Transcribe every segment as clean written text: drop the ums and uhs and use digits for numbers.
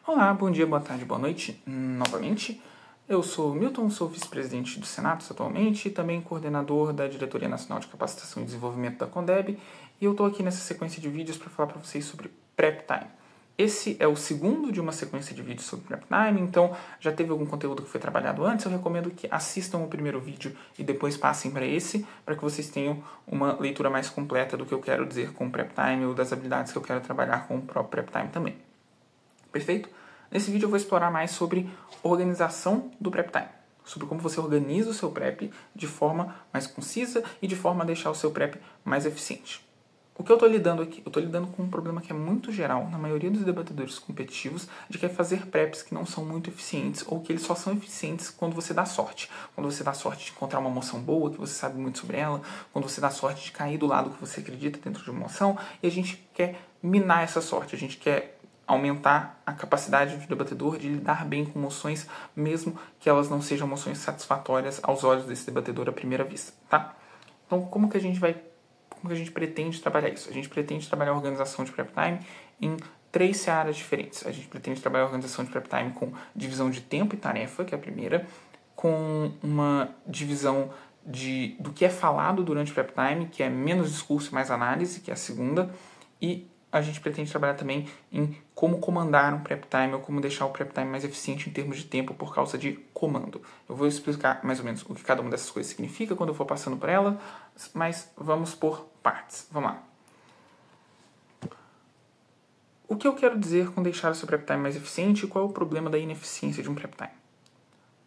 Olá, bom dia, boa tarde, boa noite, novamente. Eu sou Milton, sou vice-presidente do Senatus atualmente e também coordenador da Diretoria Nacional de Capacitação e Desenvolvimento da Condeb, e eu estou aqui nessa sequência de vídeos para falar para vocês sobre Prep Time. Esse é o segundo de uma sequência de vídeos sobre Prep Time, então já teve algum conteúdo que foi trabalhado antes, eu recomendo que assistam o primeiro vídeo e depois passem para esse, para que vocês tenham uma leitura mais completa do que eu quero dizer com Prep Time ou das habilidades que eu quero trabalhar com o próprio Prep Time também. Perfeito? Nesse vídeo eu vou explorar mais sobre organização do Prep Time, sobre como você organiza o seu Prep de forma mais concisa e de forma a deixar o seu Prep mais eficiente. O que eu estou lidando aqui? Eu estou lidando com um problema que é muito geral na maioria dos debatedores competitivos, de que é fazer preps que não são muito eficientes ou que eles só são eficientes quando você dá sorte. Quando você dá sorte de encontrar uma moção boa, que você sabe muito sobre ela, quando você dá sorte de cair do lado que você acredita dentro de uma moção, e a gente quer minar essa sorte, a gente quer aumentar a capacidade do debatedor de lidar bem com moções, mesmo que elas não sejam moções satisfatórias aos olhos desse debatedor à primeira vista, tá? Então, como que a gente pretende trabalhar isso? A gente pretende trabalhar a organização de Prep Time em 3 searas diferentes. A gente pretende trabalhar a organização de Prep Time com divisão de tempo e tarefa, que é a primeira, com uma divisão do que é falado durante o Prep Time, que é menos discurso e mais análise, que é a segunda, e a gente pretende trabalhar também em como comandar um Prep Time ou como deixar o Prep Time mais eficiente em termos de tempo por causa de comando. Eu vou explicar mais ou menos o que cada uma dessas coisas significa quando eu for passando por ela, mas vamos por partes. Vamos lá. O que eu quero dizer com deixar o seu Prep Time mais eficiente e qual é o problema da ineficiência de um Prep Time?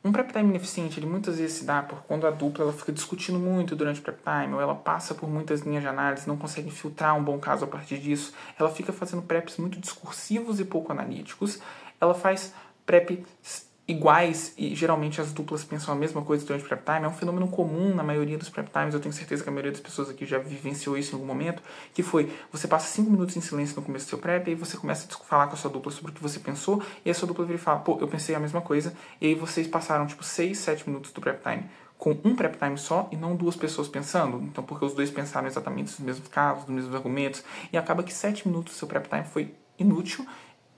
Um Prep Time ineficiente, ele muitas vezes se dá por quando a dupla ela fica discutindo muito durante o Prep Time, ou ela passa por muitas linhas de análise, não consegue filtrar um bom caso a partir disso, ela fica fazendo preps muito discursivos e pouco analíticos, ela faz preps iguais e geralmente as duplas pensam a mesma coisa durante o Prep Time. É um fenômeno comum na maioria dos Prep Times, eu tenho certeza que a maioria das pessoas aqui já vivenciou isso em algum momento, que foi, você passa 5 minutos em silêncio no começo do seu Prep, e aí você começa a falar com a sua dupla sobre o que você pensou, e a sua dupla vira e fala, pô, eu pensei a mesma coisa, e aí vocês passaram tipo 6, 7 minutos do Prep Time com um Prep Time só e não duas pessoas pensando, então porque os dois pensaram exatamente os mesmos casos, os mesmos argumentos, e acaba que 7 minutos do seu Prep Time foi inútil,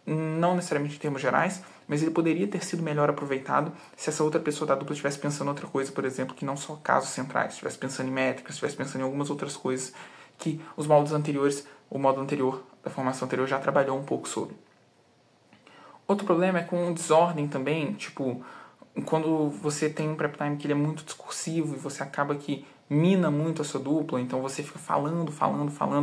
não necessariamente em termos gerais, mas ele poderia ter sido melhor aproveitado se essa outra pessoa da dupla estivesse pensando em outra coisa, por exemplo, que não só casos centrais, estivesse pensando em métricas, estivesse pensando em algumas outras coisas que os módulos anteriores, o módulo anterior da formação anterior já trabalhou um pouco sobre. Outro problema é com desordem também, tipo, quando você tem um Prep Time que ele é muito discursivo e você acaba que mina muito a sua dupla, então você fica falando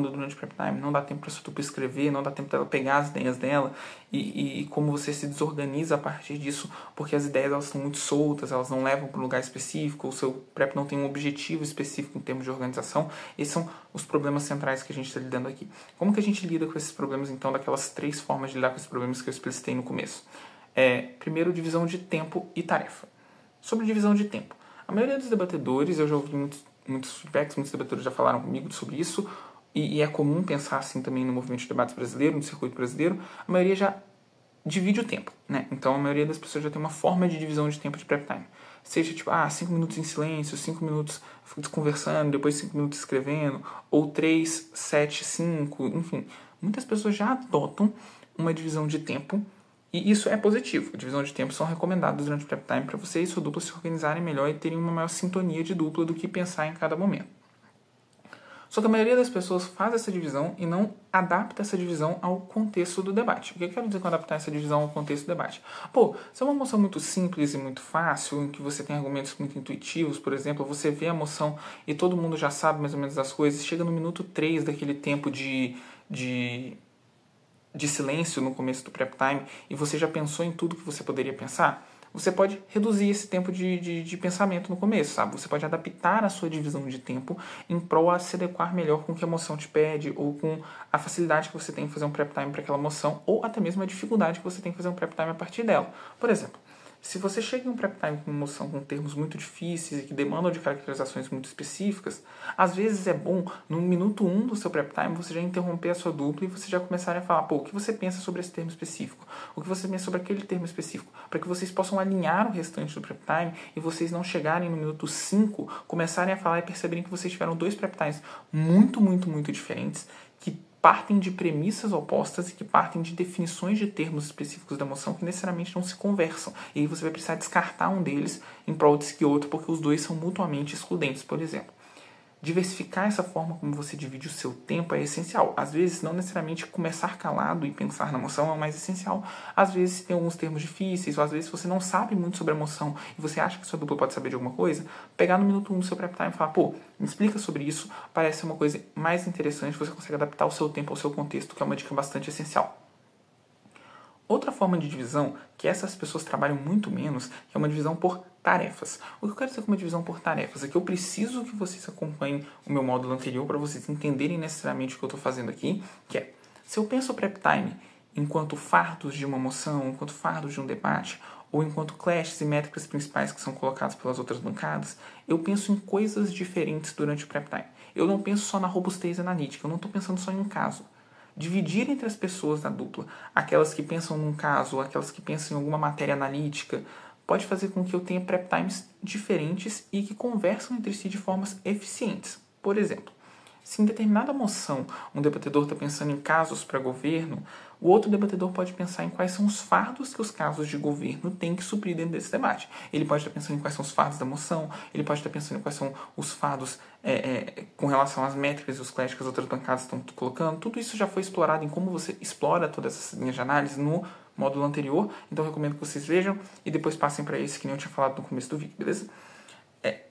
durante o Prep Time, não dá tempo para a sua dupla escrever, não dá tempo dela pegar as ideias dela, e como você se desorganiza a partir disso, porque as ideias elas estão muito soltas, elas não levam para um lugar específico, o seu Prep não tem um objetivo específico em termos de organização. Esses são os problemas centrais que a gente está lidando aqui. Como que a gente lida com esses problemas, então, daquelas 3 formas de lidar com esses problemas que eu explicitei no começo? Primeiro, divisão de tempo e tarefa. Sobre divisão de tempo. A maioria dos debatedores, eu já ouvi muitos feedbacks, muitos debatedores já falaram comigo sobre isso, e é comum pensar assim também no movimento de debates brasileiro, no circuito brasileiro, a maioria já divide o tempo, né? Então a maioria das pessoas já tem uma forma de divisão de tempo de Prep Time. Seja tipo, 5 minutos em silêncio, 5 minutos conversando, depois 5 minutos escrevendo, ou 3, 7, 5, enfim. Muitas pessoas já adotam uma divisão de tempo, e isso é positivo. A divisão de tempo são recomendadas durante o Prep Time para você e sua dupla se organizarem melhor e terem uma maior sintonia de dupla do que pensar em cada momento. Só que a maioria das pessoas faz essa divisão e não adapta essa divisão ao contexto do debate. O que eu quero dizer com adaptar essa divisão ao contexto do debate? Pô, se é uma moção muito simples e muito fácil, em que você tem argumentos muito intuitivos, por exemplo, você vê a moção e todo mundo já sabe mais ou menos as coisas, chega no minuto 3 daquele tempo de silêncio no começo do Prep Time e você já pensou em tudo que você poderia pensar, você pode reduzir esse tempo de pensamento no começo, sabe? Você pode adaptar a sua divisão de tempo em prol a se adequar melhor com o que a moção te pede ou com a facilidade que você tem em fazer um Prep Time para aquela moção ou até mesmo a dificuldade que você tem em fazer um Prep Time a partir dela. Por exemplo, se você chega em um Prep Time com uma moção com termos muito difíceis e que demandam de caracterizações muito específicas, às vezes é bom, no minuto 1 do seu Prep Time, você já interromper a sua dupla e você já começar a falar, pô, o que você pensa sobre esse termo específico? O que você pensa sobre aquele termo específico? Para que vocês possam alinhar o restante do Prep Time e vocês não chegarem no minuto 5, começarem a falar e perceberem que vocês tiveram 2 Prep Times muito diferentes, que partem de premissas opostas e que partem de definições de termos específicos da emoção que necessariamente não se conversam. E aí você vai precisar descartar um deles em prol de seguir outro, porque os dois são mutuamente excludentes, por exemplo. Diversificar essa forma como você divide o seu tempo é essencial. Às vezes, não necessariamente começar calado e pensar na emoção é o mais essencial. Às vezes, tem alguns termos difíceis, ou às vezes você não sabe muito sobre a emoção e você acha que sua dupla pode saber de alguma coisa, pegar no minuto 1 do seu prep time e falar, pô, me explica sobre isso, parece uma coisa mais interessante, você consegue adaptar o seu tempo ao seu contexto, que é uma dica bastante essencial. Outra forma de divisão, que essas pessoas trabalham muito menos, é uma divisão por tarefas. O que eu quero dizer com uma divisão por tarefas é que eu preciso que vocês acompanhem o meu módulo anterior para vocês entenderem necessariamente o que eu estou fazendo aqui, que é, se eu penso o prep time enquanto fardos de uma moção, enquanto fardos de um debate, ou enquanto clashes e métricas principais que são colocados pelas outras bancadas, eu penso em coisas diferentes durante o prep time. Eu não penso só na robustez analítica, eu não estou pensando só em um caso. Dividir entre as pessoas da dupla, aquelas que pensam num caso, aquelas que pensam em alguma matéria analítica, pode fazer com que eu tenha prep times diferentes e que conversam entre si de formas eficientes. Por exemplo, se em determinada moção um debatedor está pensando em casos para governo, o outro debatedor pode pensar em quais são os fardos que os casos de governo têm que suprir dentro desse debate. Ele pode estar pensando em quais são os fardos da moção, ele pode estar pensando em quais são os fardos com relação às métricas e os clashes que as outras bancadas estão colocando. Tudo isso já foi explorado em como você explora todas essas linhas de análise no módulo anterior, então eu recomendo que vocês vejam e depois passem para esse que nem eu tinha falado no começo do vídeo, beleza?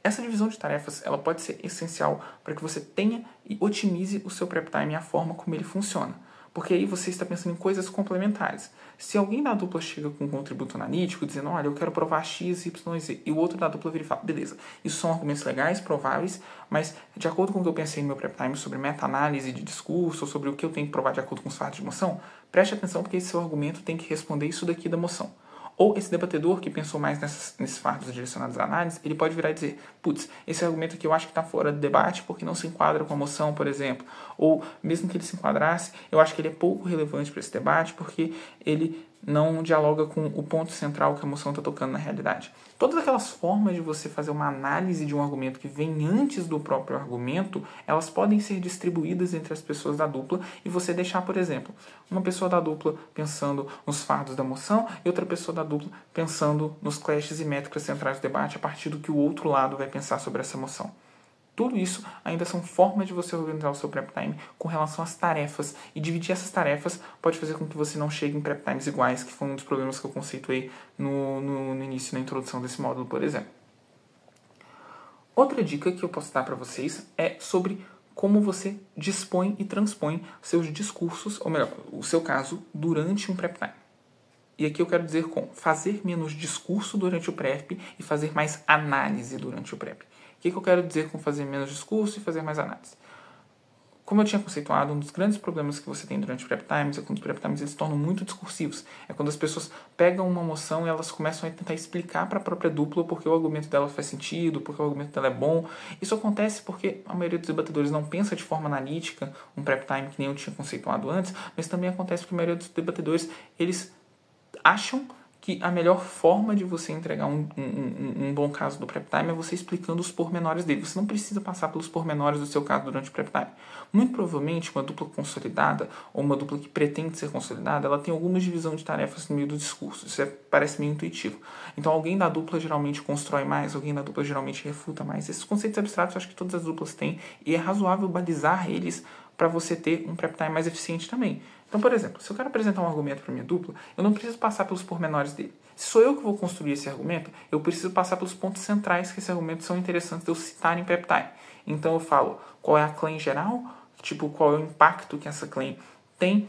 Essa divisão de tarefas ela pode ser essencial para que você tenha e otimize o seu prep time e a forma como ele funciona. Porque aí você está pensando em coisas complementares. Se alguém da dupla chega com um contributo analítico dizendo, olha, eu quero provar X, Y, Z, e o outro da dupla vira e fala, beleza, isso são argumentos legais, prováveis, mas de acordo com o que eu pensei no meu prep time sobre meta-análise de discurso, ou sobre o que eu tenho que provar de acordo com os fatos de moção, preste atenção porque esse seu argumento tem que responder isso daqui da moção. Ou esse debatedor que pensou mais nesses fardos direcionados à análise, ele pode virar e dizer, putz, esse argumento aqui eu acho que está fora do debate porque não se enquadra com a moção, por exemplo. Ou, mesmo que ele se enquadrasse, eu acho que ele é pouco relevante para esse debate porque ele não dialoga com o ponto central que a moção está tocando na realidade. Todas aquelas formas de você fazer uma análise de um argumento que vem antes do próprio argumento, elas podem ser distribuídas entre as pessoas da dupla e você deixar, por exemplo, uma pessoa da dupla pensando nos fardos da moção e outra pessoa da dupla pensando nos clashes e métricas centrais do debate a partir do que o outro lado vai pensar sobre essa moção. Tudo isso ainda são formas de você organizar o seu prep time com relação às tarefas. E dividir essas tarefas pode fazer com que você não chegue em prep times iguais, que foi um dos problemas que eu conceituei no início, na introdução desse módulo, por exemplo. Outra dica que eu posso dar para vocês é sobre como você dispõe e transpõe seus discursos, ou melhor, o seu caso, durante um prep time. E aqui eu quero dizer com fazer menos discurso durante o prep e fazer mais análise durante o prep. O que eu quero dizer com fazer menos discurso e fazer mais análise? Como eu tinha conceituado, um dos grandes problemas que você tem durante o prep times é quando os prep times eles se tornam muito discursivos. É quando as pessoas pegam uma moção e elas começam a tentar explicar para a própria dupla porque o argumento dela faz sentido, porque o argumento dela é bom. Isso acontece porque a maioria dos debatedores não pensa de forma analítica um prep time que nem eu tinha conceituado antes, mas também acontece porque a maioria dos debatedores eles acham que a melhor forma de você entregar um bom caso do prep time é você explicando os pormenores dele. Você não precisa passar pelos pormenores do seu caso durante o prep time. Muito provavelmente, uma dupla consolidada, ou uma dupla que pretende ser consolidada, ela tem alguma divisão de tarefas no meio do discurso. Isso parece meio intuitivo. Então, alguém da dupla geralmente constrói mais, alguém da dupla geralmente refuta mais. Esses conceitos abstratos eu acho que todas as duplas têm, e é razoável balizar eles para você ter um prep time mais eficiente também. Então, por exemplo, se eu quero apresentar um argumento para minha dupla, eu não preciso passar pelos pormenores dele. Se sou eu que vou construir esse argumento, eu preciso passar pelos pontos centrais que esse argumento são interessantes de eu citar em prep time. Então eu falo qual é a claim geral, tipo, qual é o impacto que essa claim tem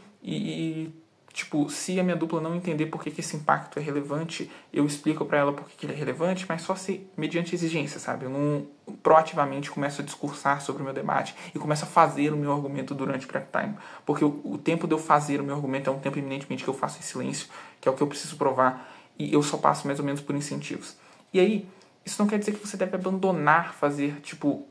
tipo, se a minha dupla não entender por que esse impacto é relevante, eu explico para ela por que ele é relevante, mas só se mediante exigência, sabe? Eu não proativamente começo a discursar sobre o meu debate e começo a fazer o meu argumento durante o prep time. Porque o tempo de eu fazer o meu argumento é um tempo eminentemente que eu faço em silêncio, que é o que eu preciso provar, e eu só passo mais ou menos por incentivos. E aí, isso não quer dizer que você deve abandonar fazer, tipo,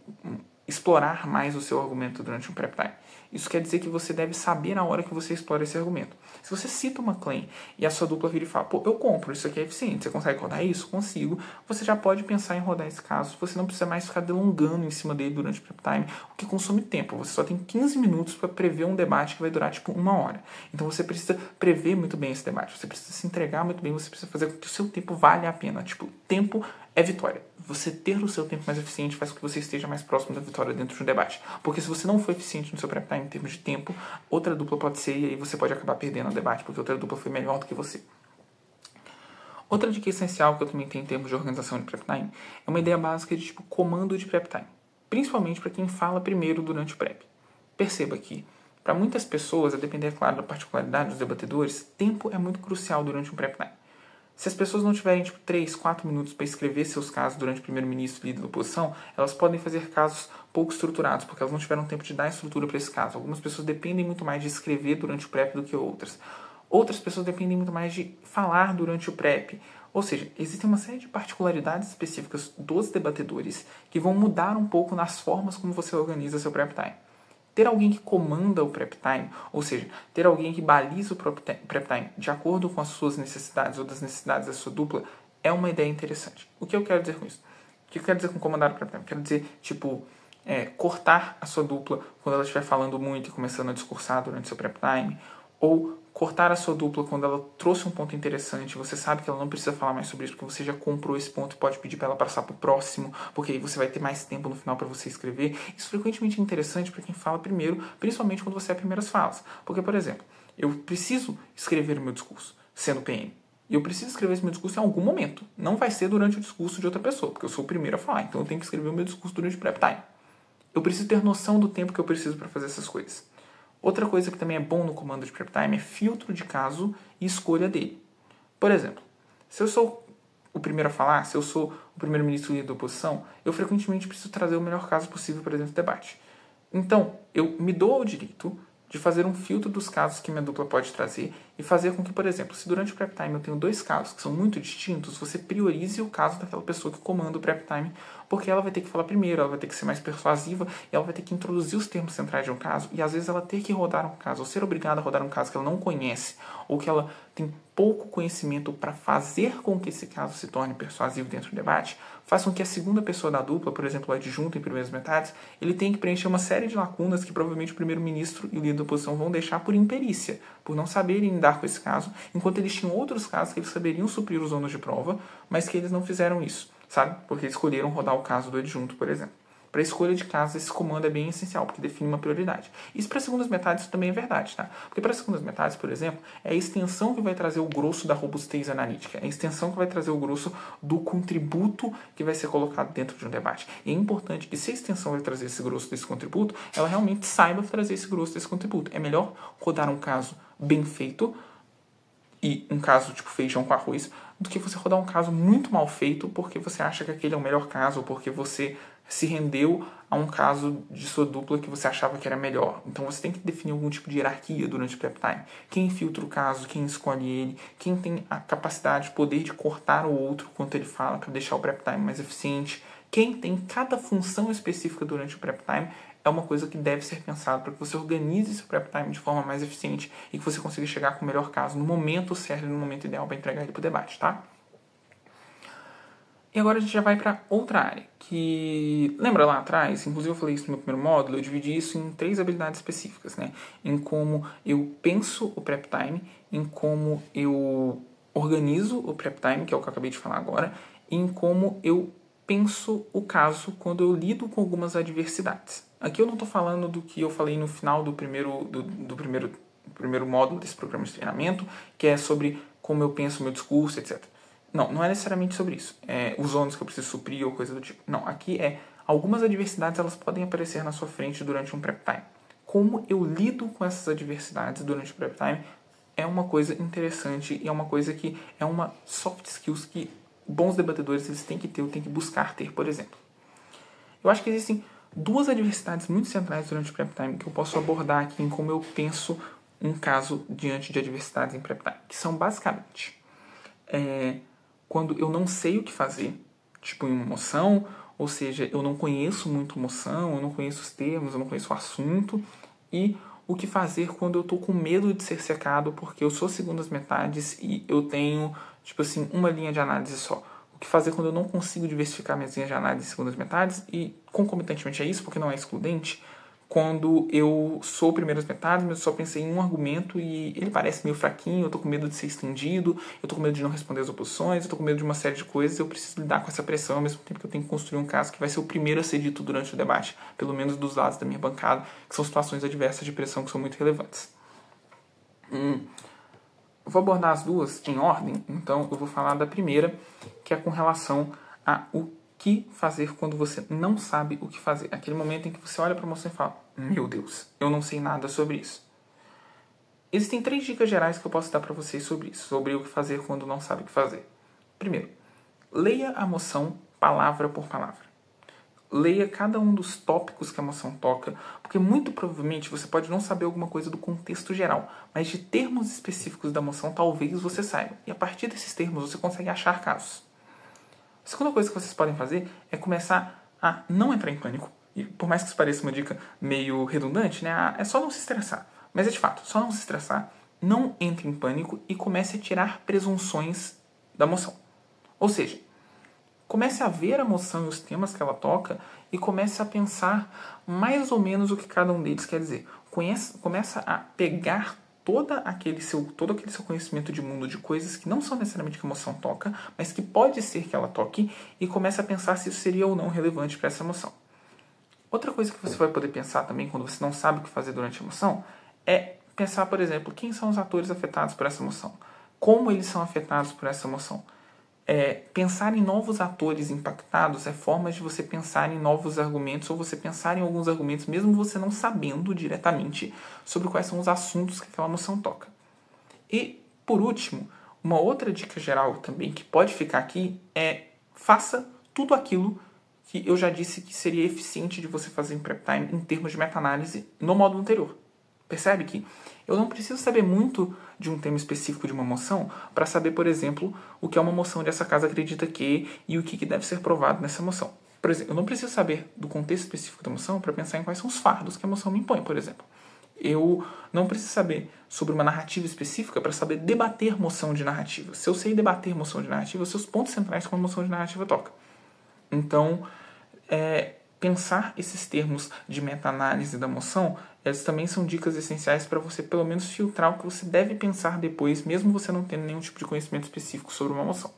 explorar mais o seu argumento durante um prep time. Isso quer dizer que você deve saber na hora que você explora esse argumento. Se você cita uma claim e a sua dupla vira e fala, pô, eu compro, isso aqui é eficiente, você consegue rodar isso? Consigo. Você já pode pensar em rodar esse caso. Você não precisa mais ficar delongando em cima dele durante o prep time, o que consome tempo. Você só tem 15 minutos para prever um debate que vai durar tipo 1 hora. Então você precisa prever muito bem esse debate, você precisa se entregar muito bem, você precisa fazer com que o seu tempo valha a pena. Tipo, tempo é vitória. Você ter o seu tempo mais eficiente faz com que você esteja mais próximo da vitória dentro de um debate. Porque se você não for eficiente no seu prep time em termos de tempo, outra dupla pode ser e aí você pode acabar perdendo o debate porque outra dupla foi melhor do que você. Outra dica essencial que eu também tenho em termos de organização de prep time é uma ideia básica de tipo comando de prep time. Principalmente para quem fala primeiro durante o prep. Perceba que, para muitas pessoas, a depender, claro, da particularidade dos debatedores, tempo é muito crucial durante um prep time. Se as pessoas não tiverem 3, 4 minutos para escrever seus casos durante o primeiro-ministro e líder da oposição, elas podem fazer casos pouco estruturados, porque elas não tiveram tempo de dar estrutura para esse caso. Algumas pessoas dependem muito mais de escrever durante o prep do que outras. Outras pessoas dependem muito mais de falar durante o prep. Ou seja, existem uma série de particularidades específicas dos debatedores que vão mudar um pouco nas formas como você organiza seu prep time. Ter alguém que comanda o prep time, ou seja, ter alguém que baliza o prep time de acordo com as suas necessidades ou das necessidades da sua dupla, é uma ideia interessante. O que eu quero dizer com isso? O que eu quero dizer com comandar o prep time? Quero dizer, cortar a sua dupla quando ela estiver falando muito e começando a discursar durante o seu prep time, ou cortar a sua dupla quando ela trouxe um ponto interessante, você sabe que ela não precisa falar mais sobre isso, porque você já comprou esse ponto e pode pedir para ela passar para o próximo, porque aí você vai ter mais tempo no final para você escrever. Isso frequentemente é interessante para quem fala primeiro, principalmente quando você é primeiras falas. Porque, por exemplo, eu preciso escrever o meu discurso sendo PM. E eu preciso escrever esse meu discurso em algum momento. Não vai ser durante o discurso de outra pessoa, porque eu sou o primeiro a falar, então eu tenho que escrever o meu discurso durante o prep time. Eu preciso ter noção do tempo que eu preciso para fazer essas coisas. Outra coisa que também é bom no comando de prep time é filtro de caso e escolha dele. Por exemplo, se eu sou o primeiro a falar, se eu sou o primeiro-ministro líder da oposição, eu frequentemente preciso trazer o melhor caso possível para dentro do debate. Então, eu me dou o direito de fazer um filtro dos casos que minha dupla pode trazer e fazer com que, por exemplo, se durante o prep time eu tenho 2 casos que são muito distintos, você priorize o caso daquela pessoa que comanda o prep time, porque ela vai ter que falar primeiro, ela vai ter que ser mais persuasiva e ela vai ter que introduzir os termos centrais de um caso e às vezes ela ter que rodar um caso, ou ser obrigada a rodar um caso que ela não conhece ou que ela tem pouco conhecimento para fazer com que esse caso se torne persuasivo dentro do debate, faz com que a segunda pessoa da dupla, por exemplo, o adjunto em primeiras metades, ele tenha que preencher uma série de lacunas que provavelmente o primeiro-ministro e o líder da oposição vão deixar por imperícia, por não saberem lidar com esse caso, enquanto eles tinham outros casos que eles saberiam suprir os ônus de prova, mas que eles não fizeram isso, sabe? Porque escolheram rodar o caso do adjunto, por exemplo. Para a escolha de casos, esse comando é bem essencial, porque define uma prioridade. Isso para segundas metades também é verdade, tá? Porque para segundas metades, por exemplo, é a extensão que vai trazer o grosso da robustez analítica, é a extensão que vai trazer o grosso do contributo que vai ser colocado dentro de um debate. E é importante que, se a extensão vai trazer esse grosso desse contributo, ela realmente saiba trazer esse grosso desse contributo. É melhor rodar um caso bem feito e um caso tipo feijão com arroz, do que você rodar um caso muito mal feito porque você acha que aquele é o melhor caso ou porque você se rendeu a um caso de sua dupla que você achava que era melhor. Então você tem que definir algum tipo de hierarquia durante o prep time. Quem filtra o caso, quem escolhe ele, quem tem a capacidade, poder de cortar o outro quando ele fala para deixar o prep time mais eficiente, quem tem cada função específica durante o prep time, é uma coisa que deve ser pensada para que você organize seu prep time de forma mais eficiente e que você consiga chegar com o melhor caso no momento certo e no momento ideal para entregar ele para o debate, tá? E agora a gente já vai para outra área, que lembra lá atrás, inclusive eu falei isso no meu primeiro módulo, eu dividi isso em 3 habilidades específicas, né? Em como eu penso o prep time, em como eu organizo o prep time, que é o que eu acabei de falar agora, e em como eu penso o caso quando eu lido com algumas adversidades. Aqui eu não estou falando do que eu falei no final do primeiro módulo desse programa de treinamento, que é sobre como eu penso o meu discurso, etc. Não é necessariamente sobre isso. Os ônus que eu preciso suprir ou coisa do tipo. Não, aqui algumas adversidades elas podem aparecer na sua frente durante um prep time. Como eu lido com essas adversidades durante o prep time é uma coisa interessante e é uma coisa que é uma soft skills que bons debatedores eles têm que ter ou têm que buscar ter, por exemplo. Eu acho que existem 2 adversidades muito centrais durante o prep time que eu posso abordar aqui em como eu penso um caso diante de adversidades em prep time, que são basicamente quando eu não sei o que fazer, tipo em uma moção, ou seja, eu não conheço muito emoção, eu não conheço os termos, eu não conheço o assunto, e o que fazer quando eu estou com medo de ser secado porque eu sou segundas metades e eu tenho, tipo assim, uma linha de análise só. O que fazer quando eu não consigo diversificar minhas linhas de análise em segundas metades e, concomitantemente a isso, porque não é excludente, quando eu sou primeiras metades, mas eu só pensei em um argumento e ele parece meio fraquinho, eu tô com medo de ser estendido, eu tô com medo de não responder as oposições, eu tô com medo de uma série de coisas, eu preciso lidar com essa pressão ao mesmo tempo que eu tenho que construir um caso que vai ser o primeiro a ser dito durante o debate, pelo menos dos lados da minha bancada, que são situações adversas de pressão que são muito relevantes. Vou abordar as duas em ordem, então eu vou falar da primeira, que é com relação a o que fazer quando você não sabe o que fazer. Aquele momento em que você olha para a moça e fala, meu Deus, eu não sei nada sobre isso. Existem 3 dicas gerais que eu posso dar para vocês sobre isso, sobre o que fazer quando não sabe o que fazer. Primeiro, leia a moção palavra por palavra. Leia cada um dos tópicos que a moção toca, porque muito provavelmente você pode não saber alguma coisa do contexto geral, mas de termos específicos da moção talvez você saiba. E a partir desses termos você consegue achar casos. A segunda coisa que vocês podem fazer é começar a não entrar em pânico. E por mais que isso pareça uma dica meio redundante, né? É só não se estressar. Mas é de fato, só não se estressar, não entre em pânico e comece a tirar presunções da moção. Ou seja, comece a ver a moção e os temas que ela toca e comece a pensar mais ou menos o que cada um deles quer dizer. Começa a pegar todo aquele seu conhecimento de mundo de coisas que não são necessariamente que a moção toca, mas que pode ser que ela toque, e começa a pensar se isso seria ou não relevante para essa moção. Outra coisa que você vai poder pensar também quando você não sabe o que fazer durante a moção é pensar, por exemplo, quem são os atores afetados por essa moção, como eles são afetados por essa moção. Pensar em novos atores impactados é forma de você pensar em novos argumentos ou você pensar em alguns argumentos mesmo você não sabendo diretamente sobre quais são os assuntos que aquela moção toca. E, por último, uma outra dica geral também que pode ficar aqui é faça tudo aquilo que eu já disse que seria eficiente de você fazer em prep time em termos de meta-análise no módulo anterior. Percebe que eu não preciso saber muito de um tema específico de uma moção para saber, por exemplo, o que é uma moção de essa casa acredita que e o que deve ser provado nessa moção. Por exemplo, eu não preciso saber do contexto específico da moção para pensar em quais são os fardos que a moção me impõe, por exemplo. Eu não preciso saber sobre uma narrativa específica para saber debater moção de narrativa. Se eu sei debater moção de narrativa, eu sei os pontos centrais que uma moção de narrativa toca. Então, pensar esses termos de meta-análise da moção, elas também são dicas essenciais para você pelo menos filtrar o que você deve pensar depois, mesmo você não tendo nenhum tipo de conhecimento específico sobre uma moção.